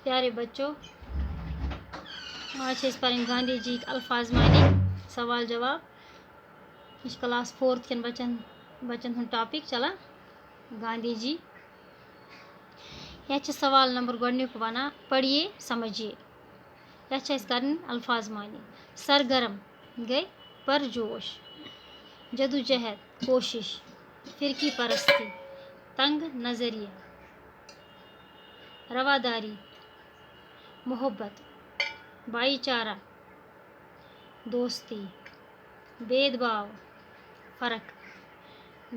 پیارے بچوں، آج پڑھیں گاندھی جی الفاظ معنی سوال جواب. یہ کلاس 4 کن بچن ہند ٹاپک چلان گاندھی جی. یہ سوال نمبر گۄڈنیُک ونان پڑھیے سمجھیے. یہ کرن الفاظ معنی. سرگرم گئی پرجوش، جدوجہد کوشش، فرقی پرستی، تنگ نظریہ، رواداری، محبت، بھائی چارہ، دوستی، بید باؤ، فرق،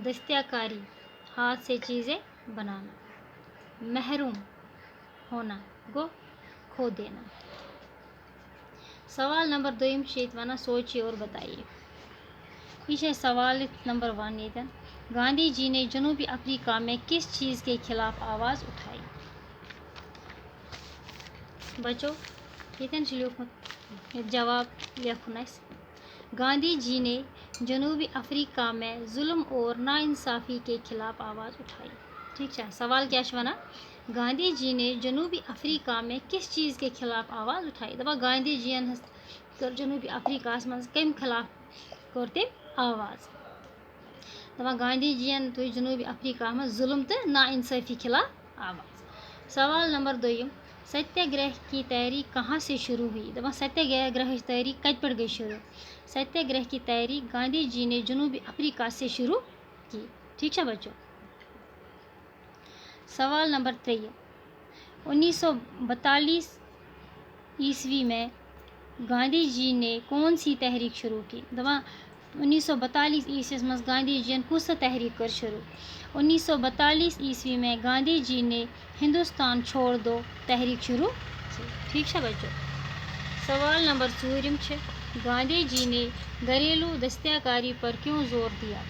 دستیا کاری، ہاتھ سے چیزیں بنانا، محروم ہونا گو کھو دینا. سوال نمبر 2 یت ونان سوچیے اور بتائیے. یہ سوال نمبر 1 یتن گاندھی جی نے جنوبی افریقہ میں کس چیز کے خلاف آواز اٹھائی؟ بچو یتن لیکھمت جواب لکھن اس. گاندھی جی نے جنوبی افریقہ میں ظلم اور ناانصافی کے خلاف آواز اٹھائی. ٹھیک ہے، سوال کیا ونان گاندھی جی نے جنوبی افریقہ میں کس چیز کے خلاف آواز اٹھائی؟ دپان گاندھی جی کر جنوبی افریقہ مز کم خلاف کر تم آواز؟ دپان گاندھی جی تھی جنوبی افریقہ میں ظلم تو ناانصافی خلاف آواز. سوال نمبر 2 ستیہ گرہ کی تحریک کہاں سے شروع ہوئی؟ دپان ستیہ گرہ کی تحریک کت پہ گئی شروع؟ ستیہ گرہ کی تحریک گاندھی جی نے جنوبی افریقہ سے شروع کی. ٹھیک ہے بچوں. سوال نمبر 3 1942 عیسوی میں گاندھی جی نے کون سی تحریک شروع کی؟ دپان 1942 عیسوی مز گاندھی جی کس تحریک کر شروع؟ 1942 عیسوی میں گاندھی جی نے ہندوستان چھوڑ دو تحریک شروع کی. ٹھیک ہے بچوں. سوال نمبر 4 گاندھی جی نے گھریلو دستیا کاری پر کیوں زور دیا؟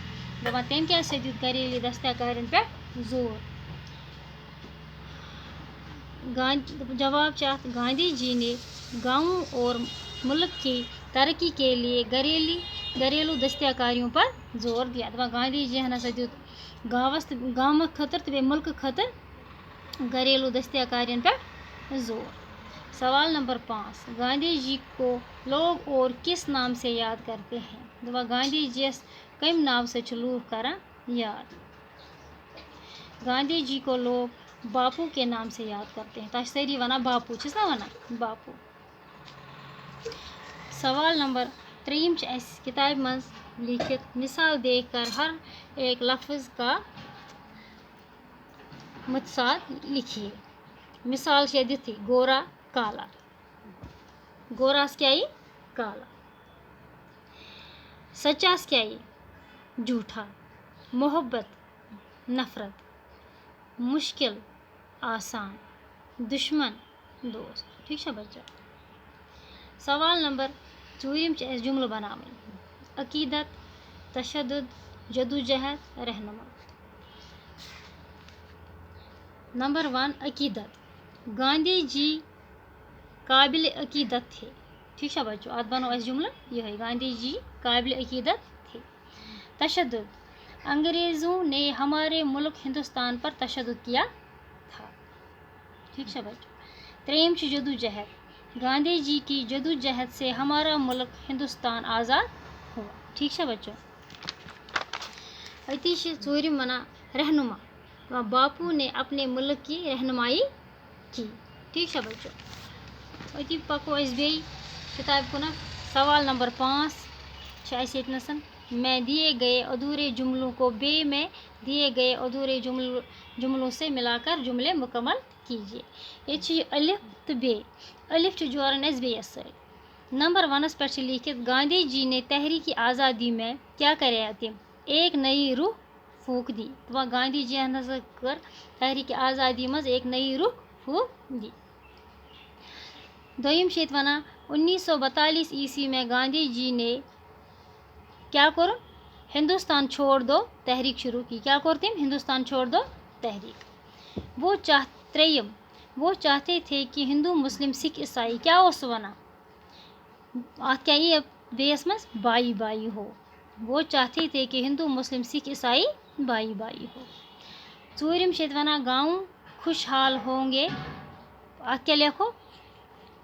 دپان تم کیا دیت گھریلو دستیا کارین پہ زور؟ جواب چاہت گاندھی جی نے گاؤں اور ملک کی ترقی کے لیے گھریلو دستیا کاریوں پر زور دیا. دپان گاندھی جی ہسا دیت گام خاطر تو ملک خاطر گھریلو دستیا کارین پہ زور. سوال نمبر 5 گاندھی جی کو لوگ اور کس نام سے یاد کرتے ہیں؟ دپان گاندھی جی کم ناو سے لوگ کران یاد؟ گاندھی جی کو لوگ باپو کے نام سے یاد کرتے ہیں. تاش ساری ونان باپو چھس نا ونان باپو. سوال نمبر 3 اس کتاب مز لکھت مثال دیکھ کر ہر ایک لفظ کا متصاد لکھیے. مثال دتھی گورا کالا. گوراس کیا کالا. سچاس کیا جھوٹا. محبت نفرت. مشکل آسان. دشمن دوست. ٹھیک ہے بچہ. سوال نمبر 4 اس جملہ بناویں. عقیدت، تشدد، جدوجہد، رہنما. نمبر 1 عقیدت. گاندھی جی قابل عقیدت تھے. ٹھیک ہے بچوں. آج بنو اس جملہ یہ گاندھی جی قابل عقیدت تھے. تشدد. انگریزوں نے ہمارے ملک ہندوستان پر تشدد کیا تھا. ٹھیک ہے بچوں. 3 جدوجہد. گاندھی جی کی جدوجہد سے ہمارا ملک ہندوستان آزاد ہوا. ٹھیک ہے بچوں. اتی 4 ونان رہنما. باپو نے اپنے ملک کی رہنمائی کی. ٹھیک ہے بچوں. اتی پکو اس بی کتاب کن. سوال نمبر 5 اس یتنسن میں دیے گئے ادھورے جملوں کو بے میں دیے گئے ادھورے جملوں سے ملا کر جملے مکمل کیجیے. یہ الف تو بے. الف جوڑن اس بیس ست. نمبر 1 پہ لکھت گاندھی جی نے تحریک آزادی میں کیا کریا تم؟ ایک نئی روح پھونک دی. تو گاندھی جی ہسا کر تحریک آزادی مز ایک نئی روح پھونک دی. 2 ونان 1942 عیسوی میں گاندھی جی نے کیا کر ہندوستان چھوڑ دو تحریک شروع کی. کیا کر تم؟ ہندوستان چھوڑ دو تحریک. وہ چاہتے تھے کہ ہندو مسلم سکھ عیسائی کیا اس ونان آت کیا یہ بیس مز بائی بائی ہو. وہ چاہتے تھے کہ ہندو مسلم سکھ عیسائی بائی بائی ہو. 4 ونان گاؤں خوشحال ہوں گے ات کیا لکھو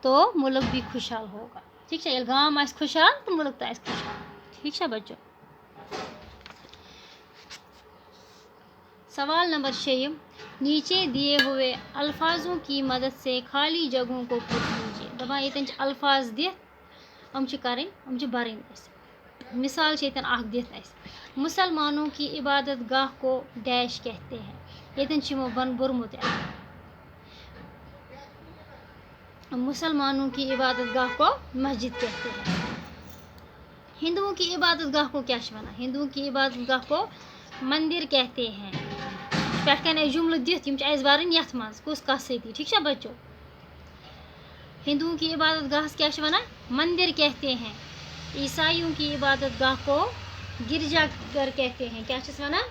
تو ملک بھی خوشحال ہوگا ٹھیک ہے گام آس خوشحال تو ملک تو آس خوشحال ٹھیک ہے بچوں سوال نمبر 6 نیچے دیے ہوئے الفاظوں کی مدد سے خالی جگہوں کو پر کیجیے دپان یتن الفاظ دت ہم برن مثال یتن اخ دت اس مسلمانوں کی عبادت گاہ کو ڈیش کہتے ہیں یتن چمو بن برمت مسلمانوں کی عبادت گاہ کو مسجد کہتے ہیں ہندوؤں کی عبادت گاہ کو کیا ونان ہندوؤں کی عبادت گاہ کو مندر کہتے ہیں پہ کن جملہ دت برن یت مز کس کس ستی ٹھیک ہے بچوں ہندوؤں کی عبادت گاہ کیا ونان مندر کہتے ہیں عیسائیوں کی عبادت گاہ کو گرجا گھر کہتے ہیں کیا ونان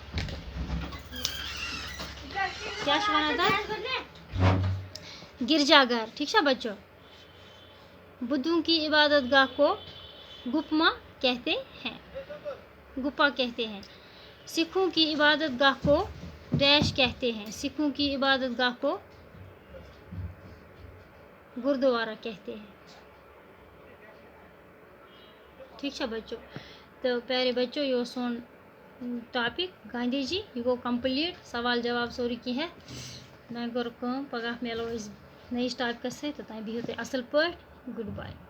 کیا ونان گرجا گھر ٹھیک ہے بچوں بدھوں کی عبادت گاہ کو گپما کہتے ہیں گپا کہتے ہیں سکھوں کی عبادت گاہ کو ڈیش کہتے ہیں سکھوں کی عبادت گاہ کو گردوارہ کہتے ہیں ٹھیک ہے بچوں تو پیارے بچوں یہ سون ٹاپک گاندھی جی یہ گو کمپلیٹ سوال جواب سوری کی ہے میں کر پگہ ملو نئیس ٹاپکس ست توتان بہو تھی اصل پٲٹھۍ گڈ باے